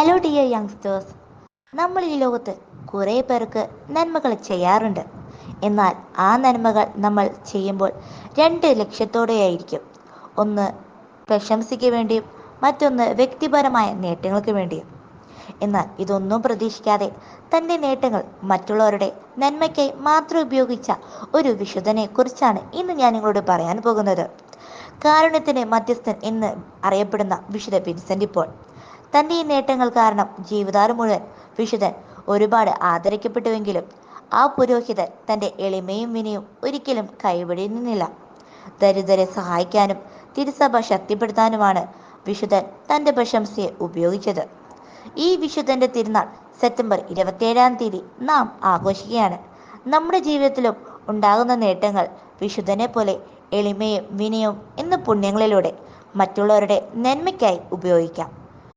Hello dear youngsters. നമ്മൾ ഈ ലോകത്ത് കുറേ പേർക്ക് നന്മകൾ ചെയ്യാറുണ്ട്. എന്നാൽ ആ നന്മകൾ നമ്മൾ ചെയ്യുമ്പോൾ രണ്ട് ലക്ഷ്യത്തോടെയായിരിക്കും. ഒന്ന് പ്രശംസയ്ക്ക് വേണ്ടിയും മറ്റൊന്ന് വ്യക്തിപരമായ നേട്ടങ്ങൾക്ക് വേണ്ടിയും. എന്നാൽ ഇതൊന്നും പ്രതീക്ഷിക്കാതെ തൻ്റെ നേട്ടങ്ങൾ മറ്റുള്ളവരുടെ നന്മയ്ക്കായി മാത്രം ഉപയോഗിച്ച ഒരു വിശുദ്ധനെ കുറിച്ചാണ് ഇന്ന് ഞാൻ നിങ്ങളോട് പറയാൻ പോകുന്നത്. കാരുണ്യത്തിൻ്റെ മധ്യസ്ഥൻ എന്ന് അറിയപ്പെടുന്ന വിശുദ്ധ വിൻസെൻ്റ് പോൾ. തൻ്റെ ഈ നേട്ടങ്ങൾ കാരണം ജീവിതകാലം മുഴുവൻ വിശുദ്ധൻ ഒരുപാട് ആദരിക്കപ്പെട്ടുവെങ്കിലും ആ പുരോഹിതൻ തൻ്റെ എളിമയും വിനയും ഒരിക്കലും കൈവിടുന്നില്ല. ദരിദ്രരെ സഹായിക്കാനും തിരുസഭ ശക്തിപ്പെടുത്താനുമാണ് വിശുദ്ധൻ തൻ്റെ പ്രശംസയെ ഉപയോഗിച്ചത്. ഈ വിശുദ്ധന്റെ തിരുനാൾ സെപ്റ്റംബർ 27 നാം ആഘോഷിക്കുകയാണ്. നമ്മുടെ ജീവിതത്തിലും ഉണ്ടാകുന്ന നേട്ടങ്ങൾ വിശുദ്ധനെ പോലെ എളിമയും വിനയവും എന്ന പുണ്യങ്ങളിലൂടെ മറ്റുള്ളവരുടെ നന്മയ്ക്കായി ഉപയോഗിക്കാം.